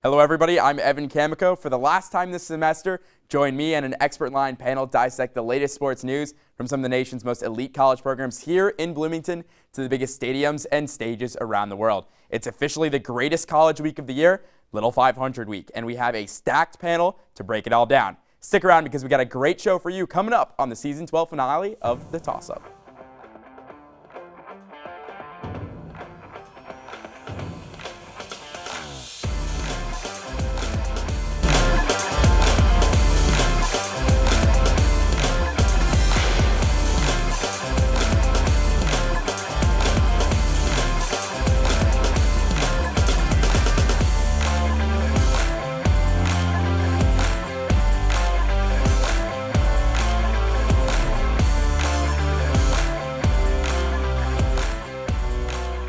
Hello everybody, I'm Evan Kamikow. For the last time this semester, join me and an expert line panel dissect the latest sports news from some of the nation's most elite college programs here in Bloomington to the biggest stadiums and stages around the world. It's officially the greatest college week of the year, Little 500 week, and we have a stacked panel to break it all down. Stick around because we got a great show for you coming up on the season 12 finale of the Toss Up.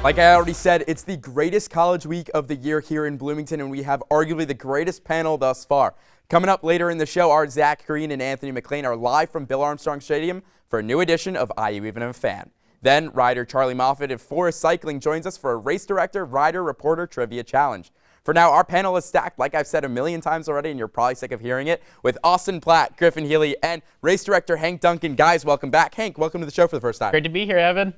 Like I already said, it's the greatest college week of the year here in Bloomington, and we have arguably the greatest panel thus far. Coming up later in the show, our Zach Greene and Anthony McClain are live from Bill Armstrong Stadium for a new edition of Are You Even a Fan? Then, rider Charlie Moffitt of Forest Cycling joins us for a Race Director Rider Reporter Trivia Challenge. For now, our panel is stacked, like I've said a million times already, and you're probably sick of hearing it, with Austin Platt, Griffin Healy, and Race Director Hank Duncan. Guys, welcome back. Hank, welcome to the show for the first time. Great to be here, Evan.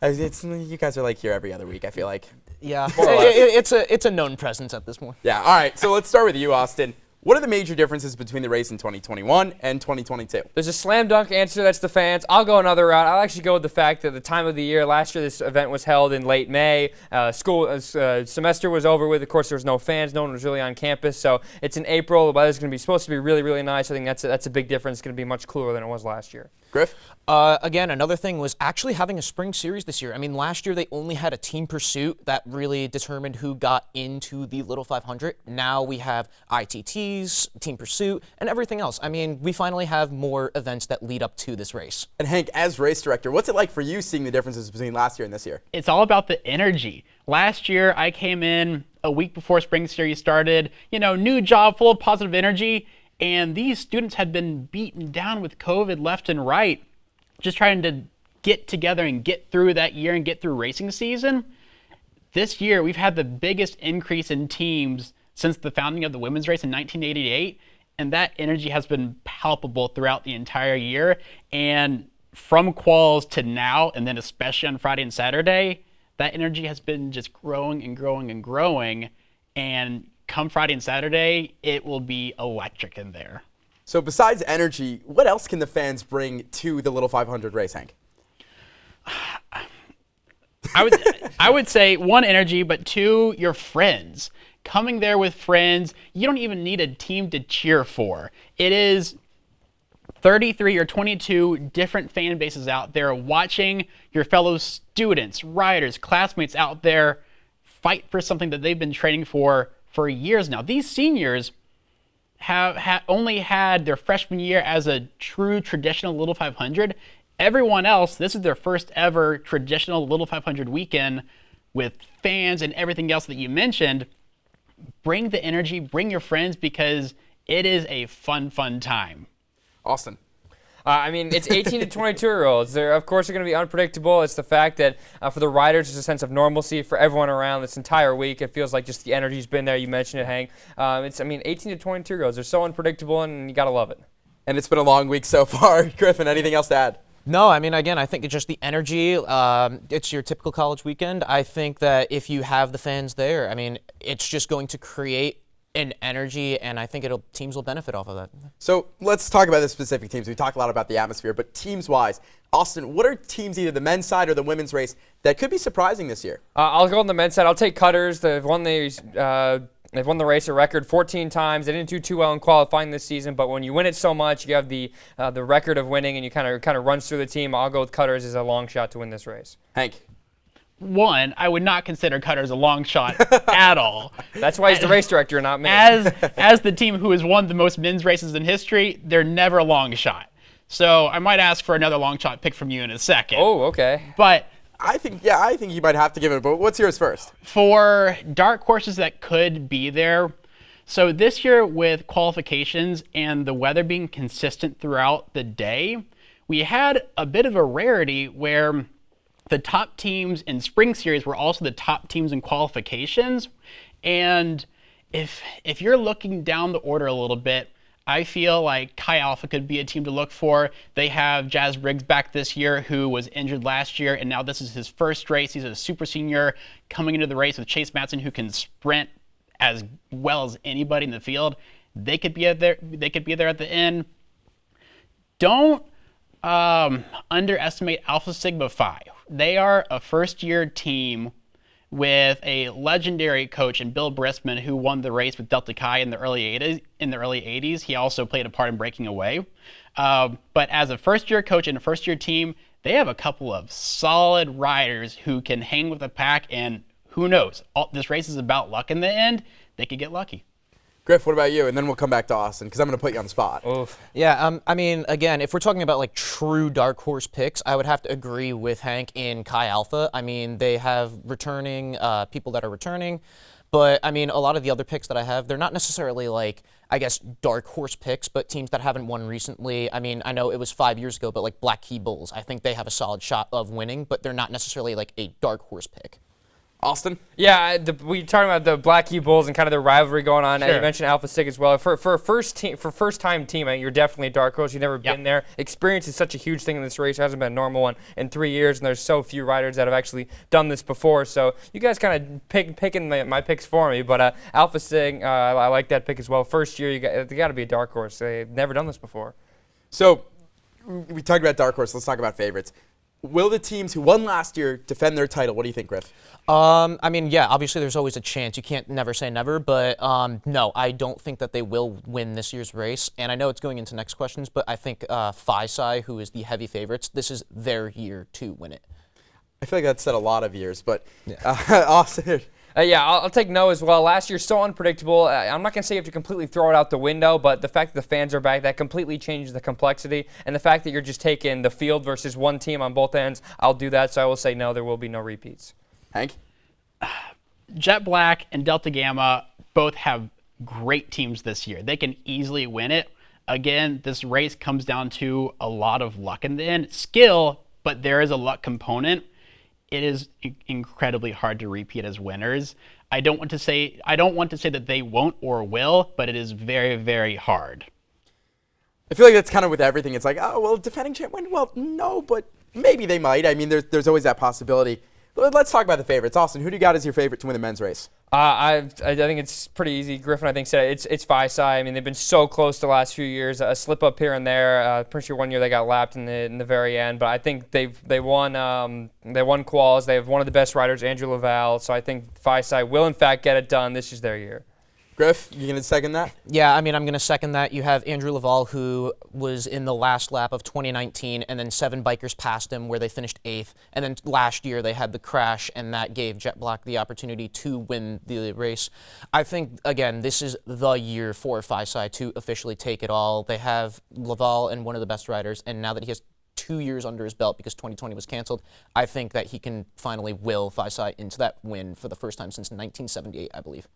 You guys are like here every other week, I feel like. Yeah, it's a known presence at this point. Yeah, all right, so let's start with you, Austin. What are the major differences between the race in 2021 and 2022? There's a slam dunk answer, that's the fans. I'll go another route. I'll actually go with the fact that the time of the year, last year this event was held in late May. Semester was over with. Of course, there was no fans. No one was really on campus. So it's in April. The weather's going to be supposed to be really, really nice. I think that's a big difference. It's going to be much cooler than it was last year. Griff? Again, another thing was actually having a spring series this year. I mean, last year they only had a team pursuit that really determined who got into the Little 500. Now we have ITTs, team pursuit, and everything else. I mean, we finally have more events that lead up to this race. And Hank, as race director, what's it like for you seeing the differences between last year and this year? It's all about the energy. Last year, I came in a week before spring series started, new job, full of positive energy, and these students had been beaten down with COVID left and right, just trying to get together and get through that year and get through racing season. This year, we've had the biggest increase in teams since the founding of the women's race in 1988, and that energy has been palpable throughout the entire year. And from quals to now, and then especially on Friday and Saturday, that energy has been just growing and growing and growing. And come Friday and Saturday, it will be electric in there. So besides energy, what else can the fans bring to the Little 500 race, Hank? I would say one, energy, but two, your friends. Coming there with friends, you don't even need a team to cheer for. It is 33 or 22 different fan bases out there watching your fellow students, riders, classmates out there fight for something that they've been training for years now. These seniors have only had their freshman year as a true traditional Little 500. Everyone else, this is their first ever traditional Little 500 weekend with fans and everything else that you mentioned. Bring the energy, bring your friends, because it is a fun time. Austin? I mean, it's 18 to 22-year-olds. They're, of course, are going to be unpredictable. It's the fact that for the riders, there's a sense of normalcy. For everyone around this entire week, it feels like just the energy's been there. You mentioned it, Hank. 18 to 22-year-olds, they're so unpredictable, and you got to love it. And it's been a long week so far. Griffin, anything else to add? No, I mean, again, I think it's just the energy. It's your typical college weekend. I think that if you have the fans there, I mean, it's just going to create an energy, and I think teams will benefit off of that. So let's talk about the specific teams. We talk a lot about the atmosphere, but teams-wise, Austin, what are teams, either the men's side or the women's race, that could be surprising this year? I'll go on the men's side. I'll take Cutters. They've won the race a record 14 times. They didn't do too well in qualifying this season, but when you win it so much, you have the record of winning, and you kind of runs through the team. I'll go with Cutters as a long shot to win this race. Hank? One, I would not consider Cutters a long shot at all. That's why he's the race director, not me. As the team who has won the most men's races in history, they're never a long shot. So I might ask for another long shot pick from you in a second. Oh, okay. But I think you might have to give it, but what's yours first? For dark horses that could be there, so this year with qualifications and the weather being consistent throughout the day, we had a bit of a rarity where the top teams in spring series were also the top teams in qualifications. And if you're looking down the order a little bit, I feel like Chi Alpha could be a team to look for. They have Jazz Briggs back this year, who was injured last year, and now this is his first race. He's a super senior coming into the race with Chase Matson, who can sprint as well as anybody in the field. They could be there. They could be there at the end. Don't underestimate Alpha Sigma Phi. They are a first-year team with a legendary coach in Bill Briskman, who won the race with Delta Chi in the early 80s. He also played a part in breaking away. But as a first-year coach and a first-year team, they have a couple of solid riders who can hang with the pack, and who knows? This race is about luck in the end. They could get lucky. Griff, what about you? And then we'll come back to Austin, because I'm going to put you on the spot. Oof. Yeah, I mean, again, if we're talking about like true dark horse picks, I would have to agree with Hank in Chi Alpha. I mean, they have returning people that are returning, but I mean, a lot of the other picks that I have, they're not necessarily like, I guess, dark horse picks, but teams that haven't won recently. I mean, I know it was 5 years ago, but like Black Key Bulls, I think they have a solid shot of winning, but they're not necessarily like a dark horse pick. Austin? Yeah, we talking about the Black Key Bulls and kind of the rivalry going on. Sure. You mentioned Alpha Sig as well. For a first-time team, you're definitely a dark horse. You've never been there. Experience is such a huge thing in this race. It hasn't been a normal one in 3 years, and there's so few riders that have actually done this before. So you guys kind of picking my picks for me. But Alpha Sig, I like that pick as well. First year, they got to be a dark horse. They've never done this before. So we talked about dark horse. Let's talk about favorites. Will the teams who won last year defend their title? What do you think, Griff? I mean, yeah, obviously there's always a chance. You can't never say never, but no, I don't think that they will win this year's race. And I know it's going into next questions, but I think Phi-Sci, who is the heavy favorites, this is their year to win it. I feel like that's said a lot of years, but Yeah. Austin. Yeah, I'll take no as well. Last year, so unpredictable. I'm not going to say you have to completely throw it out the window, but the fact that the fans are back, that completely changes the complexity. And the fact that you're just taking the field versus one team on both ends, I'll do that. So I will say no, there will be no repeats. Hank? Jet Black and Delta Gamma both have great teams this year. They can easily win it. Again, this race comes down to a lot of luck in the end. Skill, but there is a luck component. It is incredibly hard to repeat as winners. I don't want to say that they won't or will, but it is very, very hard. I feel like that's kind of with everything. It's like, oh, well, defending champ win? Well, no, but maybe they might. I mean, there's always that possibility. Let's talk about the favorites. Austin, who do you got as your favorite to win the men's race? I think it's pretty easy. Griffin, I think, said it's Phi-Sci. I mean, they've been so close the last few years. A slip up here and there. Pretty sure 1 year they got lapped in the very end. But I think they won quals. They have one of the best riders, Andrew Laval. So I think Phi-Sci will in fact get it done. This is their year. Griff, you gonna second that? Yeah, I mean, I'm going to second that. You have Andrew Laval, who was in the last lap of 2019, and then 7 bikers passed him where they finished 8th. And then last year they had the crash, and that gave Jet Black the opportunity to win the race. I think, again, this is the year for Phi-Sci to officially take it all. They have Laval and one of the best riders, and now that he has 2 years under his belt because 2020 was canceled, I think that he can finally will Phi-Sci into that win for the first time since 1978, I believe.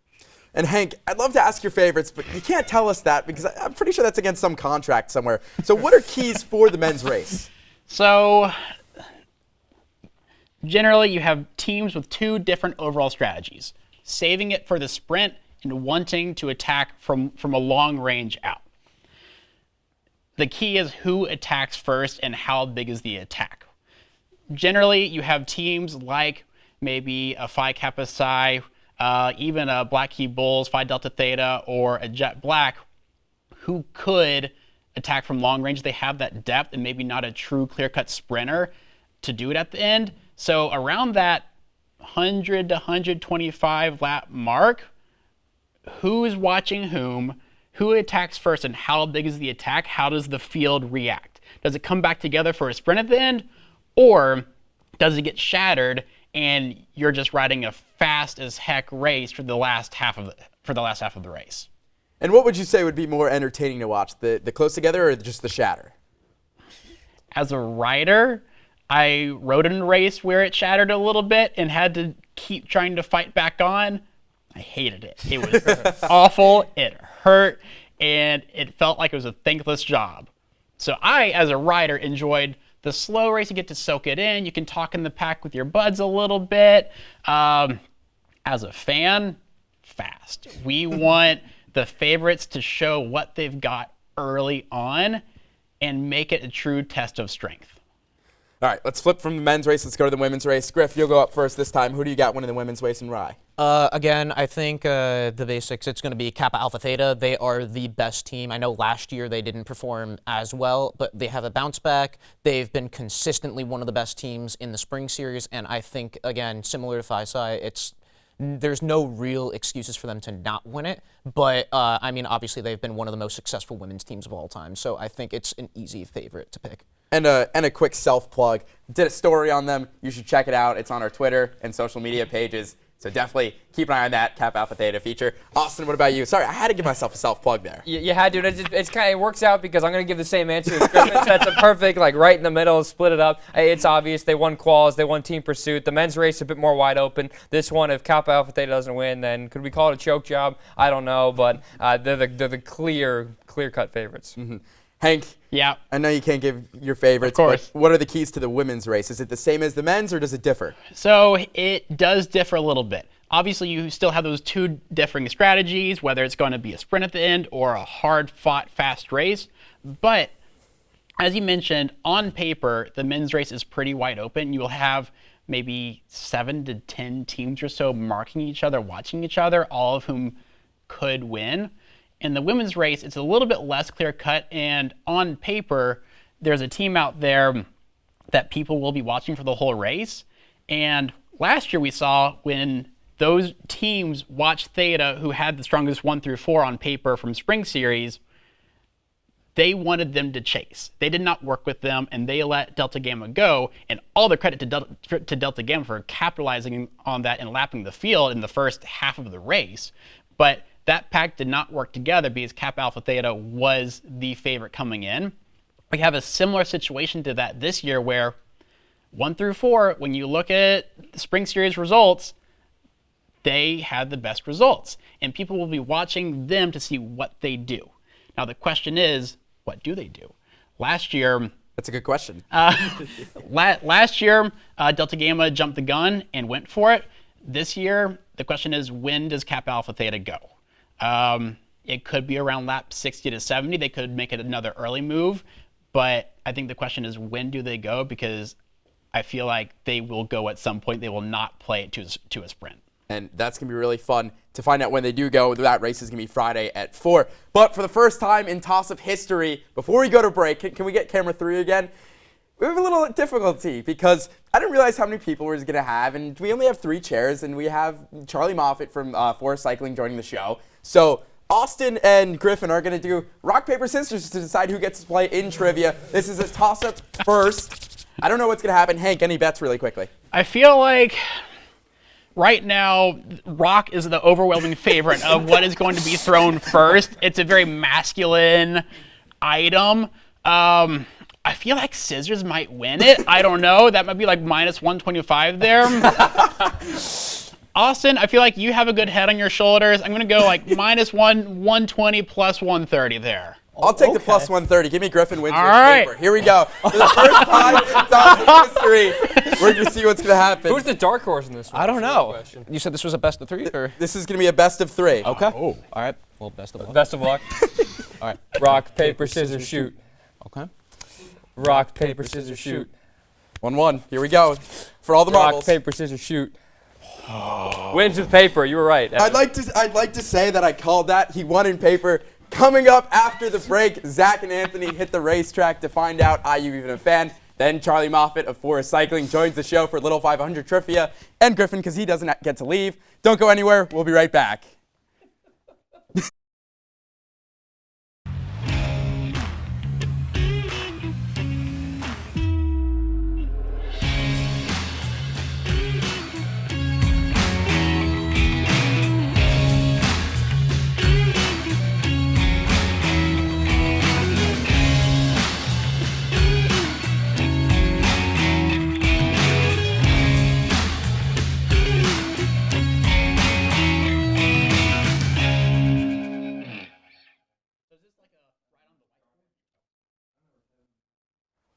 And Hank, I'd love to ask your favorites, but you can't tell us that because I'm pretty sure that's against some contract somewhere. So what are keys for the men's race? So generally you have teams with 2 different overall strategies, saving it for the sprint and wanting to attack from a long range out. The key is who attacks first and how big is the attack. Generally, you have teams like maybe a Phi Kappa Psi, even a Black Key Bulls, Phi Delta Theta, or a Jet Black, who could attack from long range. They have that depth and maybe not a true clear-cut sprinter to do it at the end. So around that 100 to 125 lap mark, who's watching whom, who attacks first, and how big is the attack? How does the field react? Does it come back together for a sprint at the end, or does it get shattered and you're just riding a fast as heck race for the last half of the race? And what would you say would be more entertaining to watch, the close together or just the shatter? As a rider, I rode in a race where it shattered a little bit and had to keep trying to fight back on. I hated it. It was awful. It hurt, and it felt like it was a thankless job. So I, as a rider, enjoyed the slow race. You get to soak it in. You can talk in the pack with your buds a little bit. As a fan, fast. We want the favorites to show what they've got early on and make it a true test of strength. All right, let's flip from the men's race. Let's go to the women's race. Griff, you'll go up first this time. Who do you got winning the women's race in Rye? Again, I think the basics, it's going to be Kappa Alpha Theta. They are the best team. I know last year they didn't perform as well, but they have a bounce back. They've been consistently one of the best teams in the spring series, and I think, again, similar to Phi there's no real excuses for them to not win it, but I mean, obviously they've been one of the most successful women's teams of all time, so I think it's an easy favorite to pick. And a quick self-plug. Did a story on them. You should check it out. It's on our Twitter and social media pages. So definitely keep an eye on that Kappa Alpha Theta feature. Austin, what about you? Sorry, I had to give myself a self-plug there. You had to. It works out because I'm going to give the same answer as Griffin. That's a perfect, like right in the middle, split it up. It's obvious. They won quals. They won team pursuit. The men's race a bit more wide open. This one, if Kappa Alpha Theta doesn't win, then could we call it a choke job? I don't know, but they're the clear-cut favorites. Mm-hmm. Hank, yeah. I know you can't give your favorites, of course. But what are the keys to the women's race? Is it the same as the men's, or does it differ? So it does differ a little bit. Obviously, you still have those two differing strategies, whether it's going to be a sprint at the end or a hard-fought, fast race. But as you mentioned, on paper, the men's race is pretty wide open. You will have maybe 7 to 10 teams or so marking each other, watching each other, all of whom could win. In the women's race, it's a little bit less clear-cut, and on paper, there's a team out there that people will be watching for the whole race. And last year we saw when those teams watched Theta, who had the strongest 1 through 4 on paper from Spring Series, they wanted them to chase. They did not work with them, and they let Delta Gamma go, and all the credit to Delta Gamma for capitalizing on that and lapping the field in the first half of the race. But that pack did not work together because Kappa Alpha Theta was the favorite coming in. We have a similar situation to that this year where 1 through 4, when you look at the Spring Series results, they had the best results. And people will be watching them to see what they do. Now the question is, what do they do? Last year... That's a good question. Last year, Delta Gamma jumped the gun and went for it. This year, the question is, when does Kappa Alpha Theta go? It could be around lap 60 to 70. They could make it another early move, but I think the question is, when do they go? Because I feel like they will go at some point. They will not play it to a sprint. And that's going to be really fun to find out when they do go. That race is going to be Friday at 4. But for the first time in toss-up history, before we go to break, can we get camera 3 again? We have a little difficulty because I didn't realize how many people we're going to have, and we only have 3 chairs, and we have Charlie Moffitt from Forest Cycling joining the show. So Austin and Griffin are going to do rock, paper, scissors to decide who gets to play in trivia. This is a toss-up first. I don't know what's going to happen. Hank, any bets really quickly? I feel like right now, rock is the overwhelming favorite of what is going to be thrown first. It's a very masculine item. I feel like scissors might win it. I don't know. That might be like minus 125 there. Austin, I feel like you have a good head on your shoulders. I'm going to go like minus 120 plus 130 there. I'll take the plus 130. Give me Griffin wins All with right. paper. Here we go. For the first time in toss-up history, we're going to see what's going to happen. Who's the dark horse in this one? I don't know. You said this was a best of 3? Or? This is going to be a best of 3. Okay. Oh. All right. Well, best of luck. Best of luck. All right. Rock, paper, scissors, shoot. Okay. Rock, paper, scissors, shoot. 1-1. Here we go. For all the Rock, marbles. paper, scissors, shoot. Wins with paper. You were right. I'd like to say that I called that. He won in paper. Coming up after the break, Zach and Anthony hit the racetrack to find out are you even a fan. Then Charlie Moffitt of Forest Cycling joins the show for Little 500 Trivia. And Griffin, because he doesn't get to leave. Don't go anywhere. We'll be right back.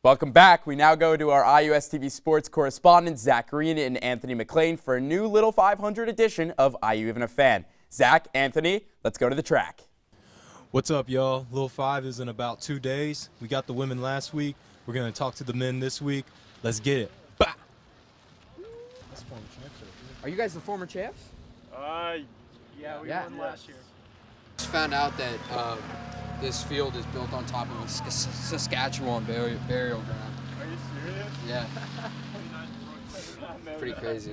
Welcome back. We now go to our IUS TV sports correspondents, Zach Greene and Anthony McClain, for a new Little 500 edition of Are You Even a Fan? Zach, Anthony, let's go to the track. What's up, y'all? Lil 5 is in about 2 days. We got the women last week. We're going to talk to the men this week. Let's get it. Bah! Are you guys the former champs? Yeah, we won last year. Just found out that this field is built on top of a Saskatchewan burial ground. Are you serious? Yeah. Pretty crazy.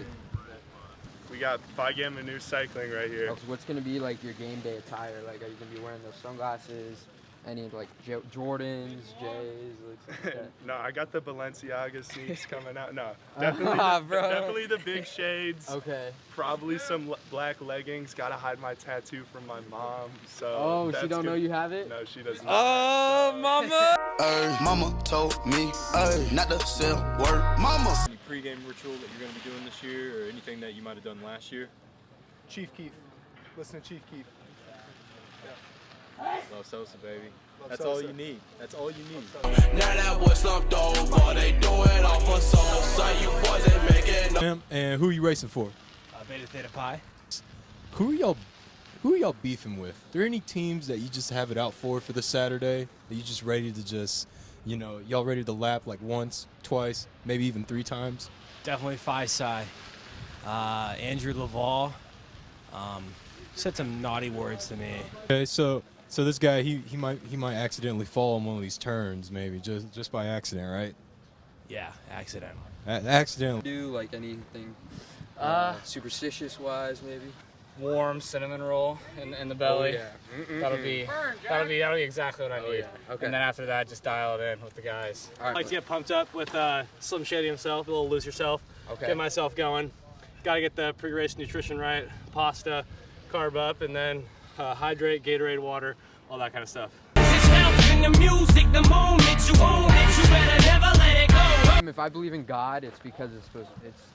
We got Phi Gamma New Cycling right here. So what's gonna be like your game day attire? Like, are you gonna be wearing those sunglasses? Any like Jordans, J's? Like that? No, I got the Balenciaga sneaks coming out. No, definitely the big shades. Okay. Probably some black leggings. Gotta hide my tattoo from my mom. So. Oh, that's she don't know good. you have it? No, she does not. Oh, mama! Mama told me not to sell word. Mama. Any pregame ritual that you're going to be doing this year or anything that you might have done last year? Chief Keef. Listen to Chief Keef. Love Sosa, baby. Love That's Sosa. all you need. That's all you need. Now that boy slumped over, they do it all for Sosa. You boys ain't making And who are you racing for? Beta Theta Pi. Who are y'all beefing with? Are there any teams that you just have it out for this Saturday? That you just ready to just, y'all ready to lap like once, twice, maybe even 3 times? Definitely Phi Psi. Andrew Laval said some naughty words to me. Okay, so this guy he might accidentally fall on one of these turns, maybe just by accident, right? Yeah, accident. Accidentally. Do like anything superstitious wise, maybe? Warm cinnamon roll in the belly. Oh, yeah. That'll be exactly what I need. Yeah. Okay. And then after that, just dial it in with the guys. All right. I like to get pumped up with Slim Shady himself, a little lose yourself. Okay. Get myself going. Got to get the pre-race nutrition right. Pasta, carb up, and then hydrate, Gatorade, water, all that kind of stuff. If I believe in God, it's because it's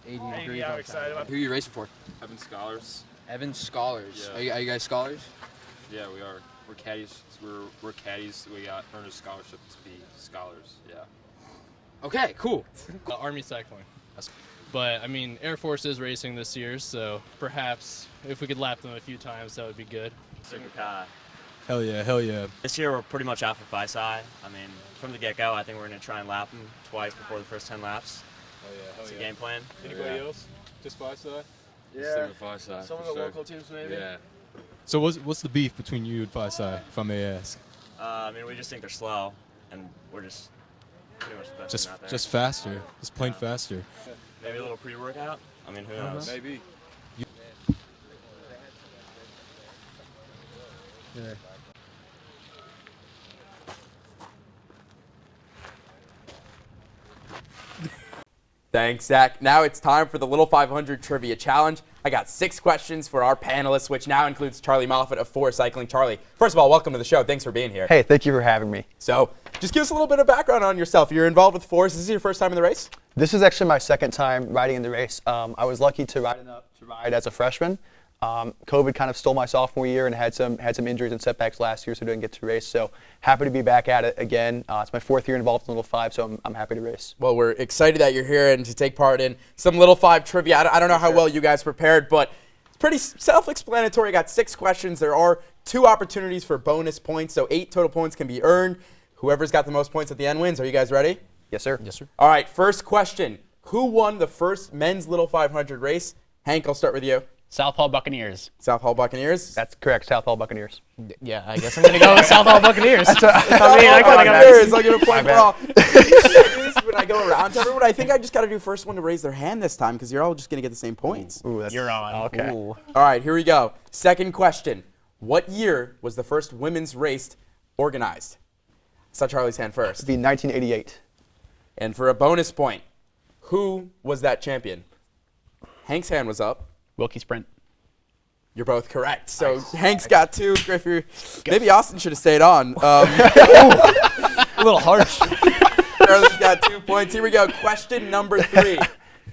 80 degrees Yeah, I'm outside. excited about Who are you racing for? Evan Scholars. Evan Scholars. Yeah. Are you guys scholars? Yeah, we are. We're caddies. We're caddies. We got earned a scholarship to be scholars. Yeah. Okay, cool. Army cycling. But I mean, Air Force is racing this year, so perhaps if we could lap them a few times, that would be good. Hell yeah. This year we're pretty much out for Phi Psi. I mean, from the get-go, I think we're going to try and lap them twice before the first 10 laps. It's a game plan. Anybody else? Just Phi Psi? Yeah. Some of the local teams, maybe. Yeah. So what's the beef between you and Phi Psi, if I may ask? I mean, we just think they're slow, and we're just pretty much the best team out there. Just faster. Just plain faster. Maybe a little pre-workout. I mean, who knows? Maybe. Thanks, Zach. Now it's time for the Little 500 Trivia Challenge. I got 6 questions for our panelists, which now includes Charlie Moffitt of Force Cycling. Charlie, first of all, welcome to the show. Thanks for being here. Hey, thank you for having me. So, just give us a little bit of background on yourself. You're involved with Force. Is this your first time in the race? This is actually my second time riding in the race. I was lucky to ride as a freshman. COVID kind of stole my sophomore year and had some injuries and setbacks last year, so didn't get to race. So happy to be back at it again. It's my 4th year involved in Little 5, so I'm happy to race. Well, we're excited that you're here and to take part in some Little 5 trivia. I don't know how well you guys prepared, but it's pretty self-explanatory. I got 6 questions. There are 2 opportunities for bonus points, so 8 total points can be earned. Whoever's got the most points at the end wins. Are you guys ready? Yes, sir. Yes, sir. All right, first question. Who won the first men's Little 500 race? Hank, I'll start with you. Southpaw Buccaneers. Southpaw Buccaneers. That's correct, Southpaw Buccaneers. Yeah, I guess I'm going to go with Southpaw Buccaneers. I I'll give a point for all. When I go around to everyone, I think I just got to do first one to raise their hand this time because you're all just going to get the same points. Ooh, You're on. Okay. Ooh. All right, here we go. Second question. What year was the first women's race organized? I saw Charlie's hand first. It'd be 1988. And for a bonus point, who was that champion? Hank's hand was up. Wilkie Sprint. You're both correct. So Hank's got 2. Griffin, maybe Austin should have stayed on. A little harsh. Charlie's got 2 points. Here we go. Question number 3.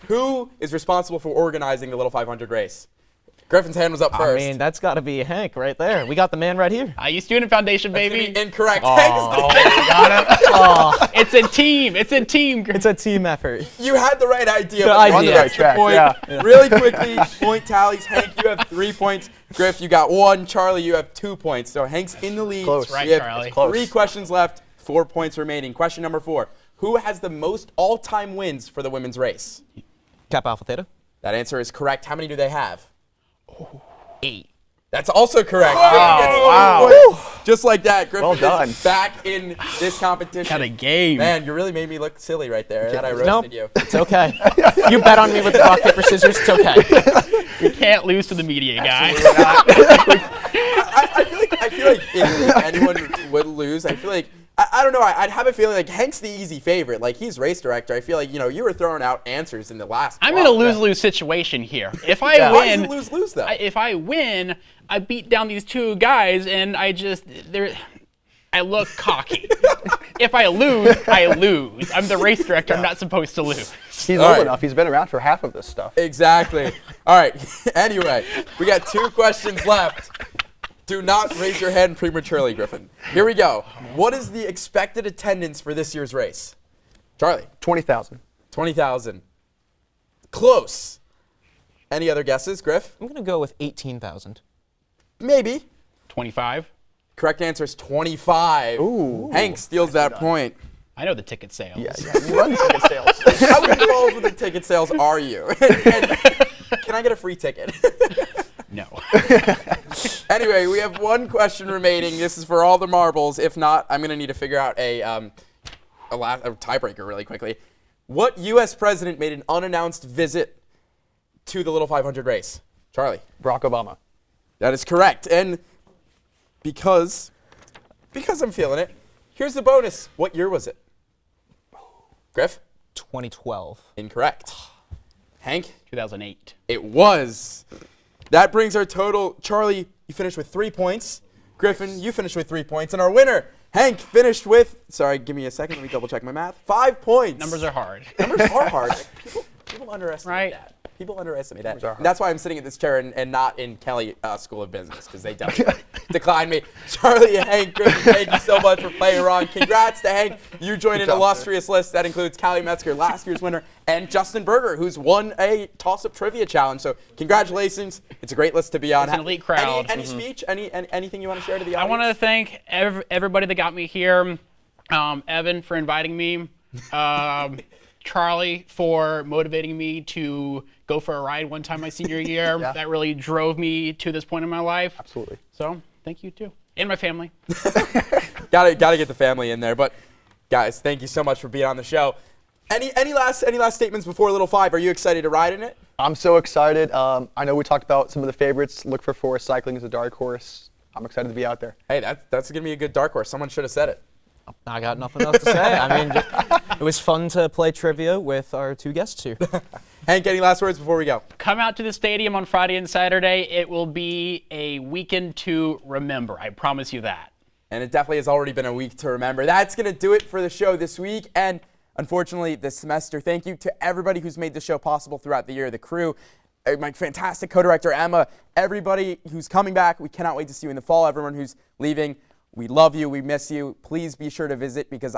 Who is responsible for organizing the Little 500 race? Griffin's hand was up first. I mean, that's got to be Hank right there. We got the man right here. IU Student Foundation, That's baby. gonna be incorrect. It's a team. It's a team. It's a team effort. You had the right idea. The but idea. you On the missed right track, point. yeah. Really quickly, point tallies. Hank, you have 3 points. Griff, you got 1. Charlie, you have 2 points. So Hank's in the lead. Close. That's right, We have Charlie. Close. 3 questions left, 4 points remaining. Question number 4. Who has the most all-time wins for the women's race? Kappa Alpha Theta. That answer is correct. How many do they have? 8. That's also correct. Wow. Just like that, Griffin Well done. is back in this competition. Got a game. Man, you really made me look silly right there that I roasted you. It's okay. You bet on me with rock, paper, scissors. It's okay. You can't lose to the media, guy. I feel like if anyone would lose, I feel like I don't know. I'd have a feeling like Hank's the easy favorite. Like he's race director. I feel like you were throwing out answers in the last. I'm in a lose-lose situation here. If I Why is win, it lose-lose though? if I win, I beat down these 2 guys, and I look cocky. If I lose, I lose. I'm the race director. I'm not supposed to lose. He's All old right. enough. He's been around for half of this stuff. Exactly. All right. Anyway, we got 2 questions left. Do not raise your hand prematurely, Griffin. Here we go. What is the expected attendance for this year's race? Charlie. 20,000. 20,000. Close. Any other guesses, Griff? I'm going to go with 18,000. Maybe. 25. Correct answer is 25. Ooh. Hank steals that point. I know the ticket sales. Yeah. You run ticket sales. How involved with the ticket sales are you? And can I get a free ticket? No. Anyway, we have 1 question remaining. This is for all the marbles. If not, I'm going to need to figure out a tiebreaker really quickly. What U.S. president made an unannounced visit to the Little 500 race? Charlie. Barack Obama. That is correct. And because I'm feeling it, here's the bonus. What year was it? Griff? 2012. Incorrect. Hank? 2008. It was. That brings our total. Charlie, you finished with 3 points. Griffin, you finished with 3 points. And our winner, Hank, finished with, sorry, give me a second. Let me double check my math. 5 points. Numbers are hard. Numbers are hard. People underestimate Right. that. People underestimate that. are hard. And that's why I'm sitting at this chair and not in Kelly School of Business, because they definitely declined me. Charlie and Hank, Griffin, thank you so much for playing wrong. Congrats to Hank. You joined an illustrious list that includes Callie Metzger, last year's winner, and Justin Berger, who's won a Toss Up Trivia Challenge. So congratulations. It's a great list to be on. It's an elite crowd. Any speech? Anything you want to share to the I audience? want to thank everybody that got me here. Evan for inviting me. Charlie for motivating me to go for a ride one time my senior year. Yeah. That really drove me to this point in my life. Absolutely. So thank you too. And my family. Gotta get the family in there. But guys, thank you so much for being on the show. Any last statements before Little 5? Are you excited to ride in it? I'm so excited. I know we talked about some of the favorites. Look for Forest Cycling as a dark horse. I'm excited to be out there. Hey, that's gonna be a good dark horse. Someone should have said it. I got nothing else to say. I mean, it was fun to play trivia with our 2 guests here. Hank, any last words before we go? Come out to the stadium on Friday and Saturday. It will be a weekend to remember. I promise you that. And it definitely has already been a week to remember. That's going to do it for the show this week and, unfortunately, this semester. Thank you to everybody who's made the show possible throughout the year, the crew, my fantastic co-director, Emma, everybody who's coming back. We cannot wait to see you in the fall. Everyone who's leaving, we love you. We miss you. Please be sure to visit because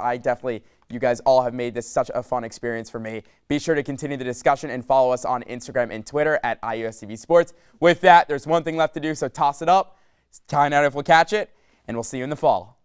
you guys all have made this such a fun experience for me. Be sure to continue the discussion and follow us on Instagram and Twitter at IUSTV Sports. With that, there's one thing left to do, so toss it up. Find out if we'll catch it, and we'll see you in the fall.